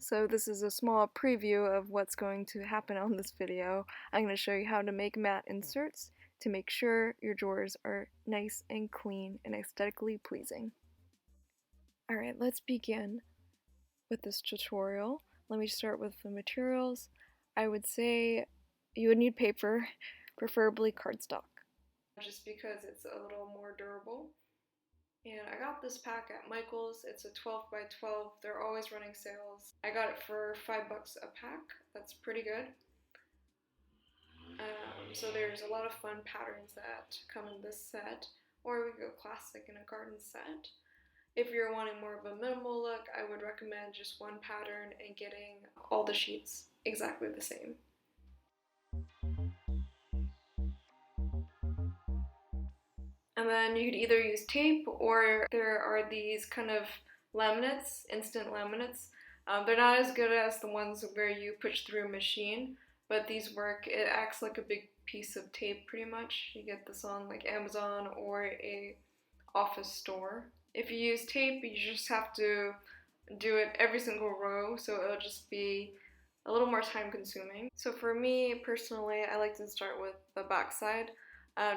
So this is a small preview of what's going to happen on this video. I'm going to show you how to make mat inserts to make sure your drawers are nice and clean and aesthetically pleasing. Alright, let's begin with this tutorial. Let me start with the materials. I would say you would need paper, preferably cardstock, just because it's a little more durable. And I got this pack at Michael's. It's a 12 by 12. They're always running sales. I got it for $5 a pack. That's pretty good. So there's a lot of fun patterns that come in this set, or we go classic in a garden set. If you're wanting more of a minimal look, I would recommend just one pattern and getting all the sheets exactly the same. And then you could either use tape, or there are these kind of laminates, instant laminates. They're not as good as the ones where you push through a machine, but these work. It acts like a big piece of tape pretty much. You get this on like Amazon or a office store. If you use tape, you just have to do it every single row, so it'll just be a little more time consuming. So for me personally, I like to start with the back side.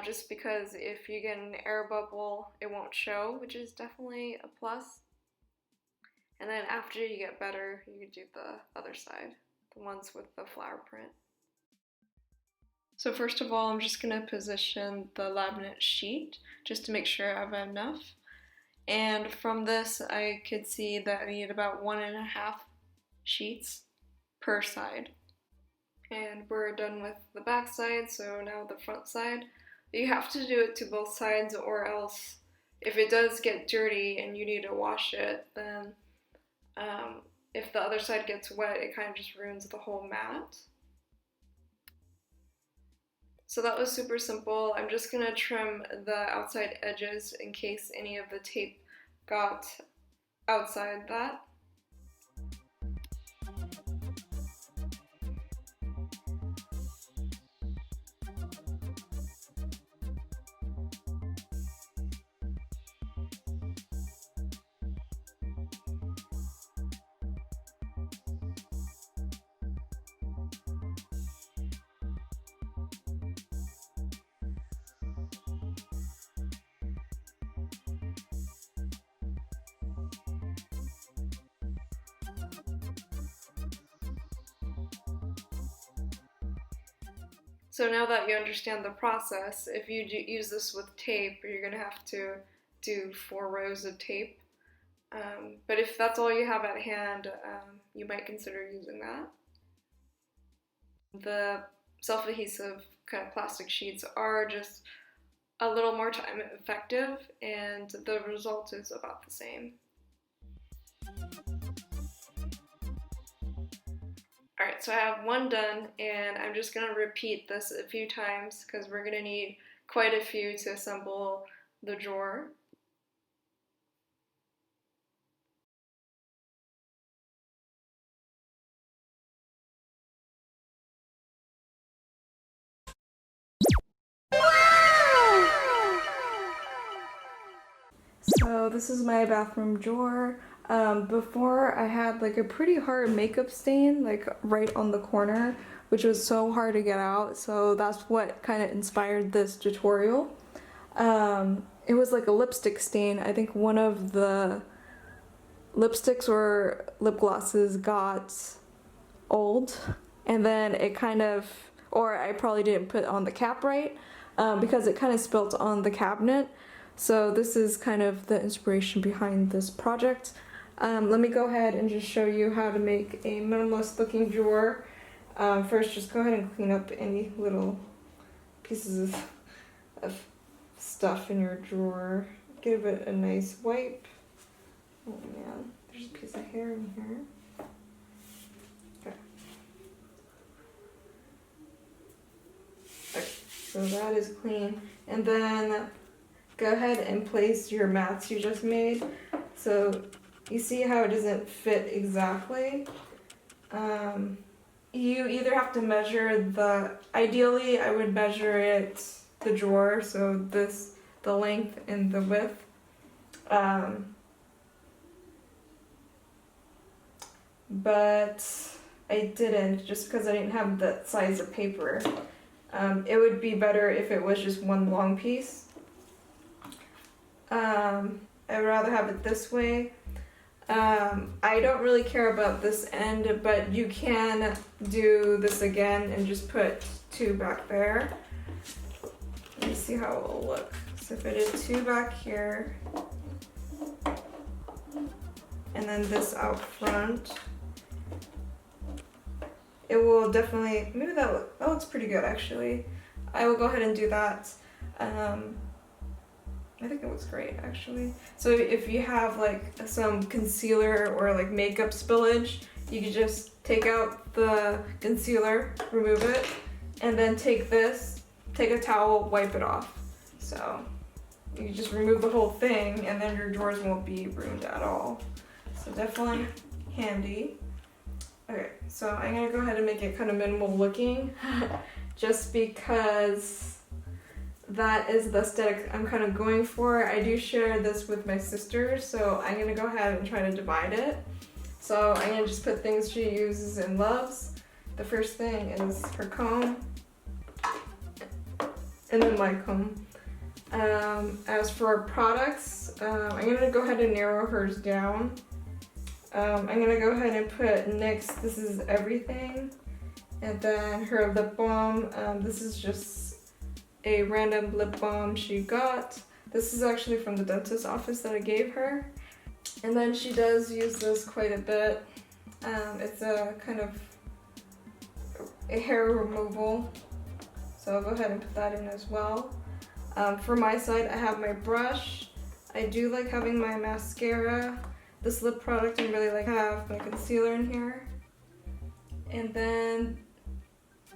Just because if you get an air bubble, it won't show, which is definitely a plus. And then after you get better, you can do the other side, the ones with the flower print. So first of all, I'm just going to position the laminate sheet just to make sure I have enough. And from this, I could see that I need about 1.5 sheets per side. And we're done with the back side, so now the front side. You have to do it to both sides, or else if it does get dirty and you need to wash it, then if the other side gets wet, it kind of just ruins the whole mat. So that was super simple. I'm just going to trim the outside edges in case any of the tape got outside that. So now that you understand the process, if you use this with tape, you're going to have to do 4 rows of tape. But if that's all you have at hand, you might consider using that. The self-adhesive kind of plastic sheets are just a little more time effective, and the result is about the same. Alright, so I have one done, and I'm just going to repeat this a few times because we're going to need quite a few to assemble the drawer. So this is my bathroom drawer. Before I had like a pretty hard makeup stain like right on the corner, which was so hard to get out, so that's what kind of inspired this tutorial. It was like a lipstick stain. I think one of the lipsticks or lip glosses got old, and then it kind of, or I probably didn't put on the cap right, because it kind of spilt on the cabinet. So this is kind of the inspiration behind this project. Let me go ahead and just show you how to make a minimalist looking drawer. First, just go ahead and clean up any little pieces of stuff in your drawer. Give it a nice wipe. Oh man, there's a piece of hair in here. Okay. Okay, so that is clean. And then go ahead and place your mats you just made. So you see how it doesn't fit exactly. You either have to measure ideally I would measure the drawer, so the length and the width. but I didn't just because I didn't have that size of paper. It would be better if it was just one long piece. I'd rather have it this way. I don't really care about this end, but you can do this again and just put 2 back there. Let me see how it will look. So if I did 2 back here, and then this out front, it will definitely, maybe that looks pretty good actually. I will go ahead and do that. I think it looks great actually. So if you have like some concealer or like makeup spillage, you can just take out the concealer, remove it, and then take a towel, wipe it off. So you can just remove the whole thing and then your drawers won't be ruined at all. So definitely handy. Okay, so I'm gonna go ahead and make it kind of minimal looking just because that is the aesthetic I'm kind of going for. I do share this with my sister, so I'm gonna go ahead and try to divide it. So I'm gonna just put things she uses and loves. The first thing is her comb, and then my comb. As for products, I'm gonna go ahead and narrow hers down. I'm gonna go ahead and put NYX, this is everything. And then her lip balm, this is just a random lip balm she got. This is actually from the dentist's office that I gave her. And then she does use this quite a bit. It's a kind of a hair removal. So I'll go ahead and put that in as well. For my side, I have my brush. I do like having my mascara. This lip product, I really like have my concealer in here. And then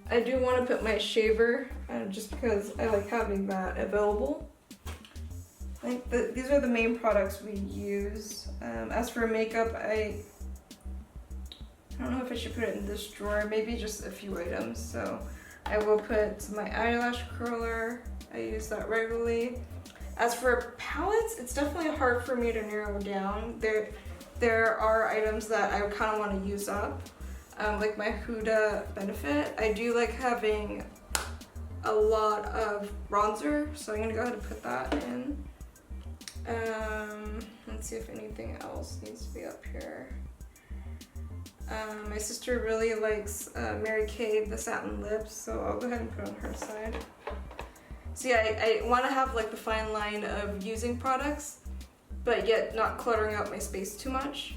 I do want to put my shaver, just because I like having that available. I think these are the main products we use. As for makeup, I don't know if I should put it in this drawer, maybe just a few items. So I will put my eyelash curler, I use that regularly. As for palettes, it's definitely hard for me to narrow down. There are items that I kind of want to use up. Like my Huda Benefit. I do like having a lot of bronzer, so I'm gonna go ahead and put that in. Let's see if anything else needs to be up here. My sister really likes Mary Kay, the satin lips, so I'll go ahead and put it on her side. So yeah, I want to have like the fine line of using products, but yet not cluttering up my space too much.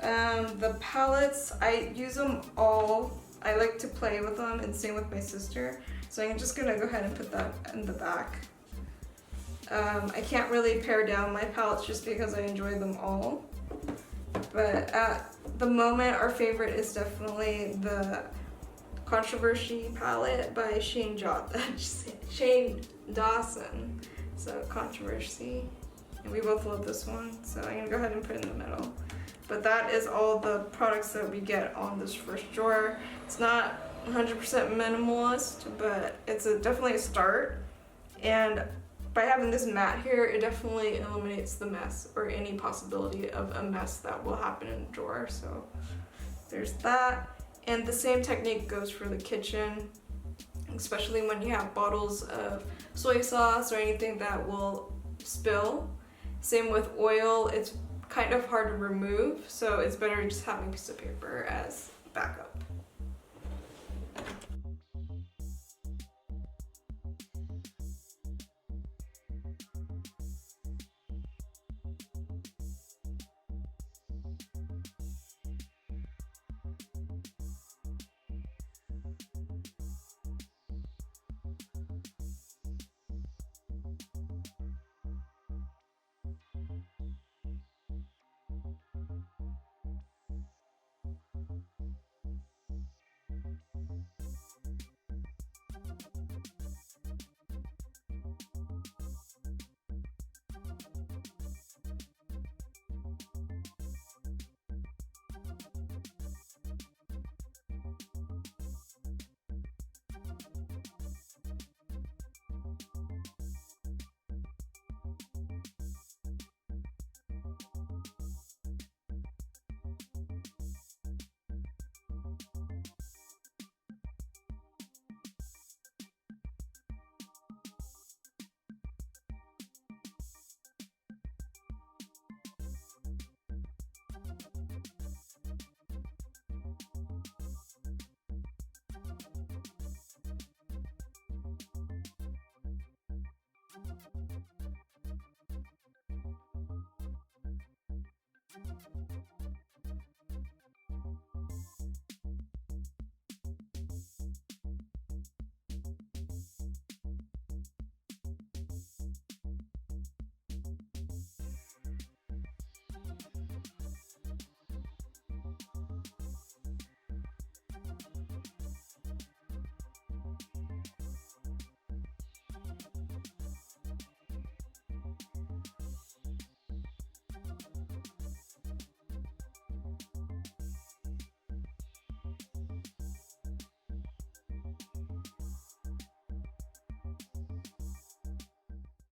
The palettes, I use them all. I like to play with them, and same with my sister. So I'm just gonna go ahead and put that in the back. I can't really pare down my palettes just because I enjoy them all. But at the moment, our favorite is definitely the Controversy palette by Shane Dawson. So Controversy. And we both love this one, so I'm gonna go ahead and put it in the middle. But that is all the products that we get on this first drawer. It's not 100% minimalist, but it's definitely a start. And by having this mat here, it definitely eliminates the mess or any possibility of a mess that will happen in the drawer. So there's that. And the same technique goes for the kitchen, especially when you have bottles of soy sauce or anything that will spill. Same with oil, it's kind of hard to remove, so it's better just having a piece of paper as backup.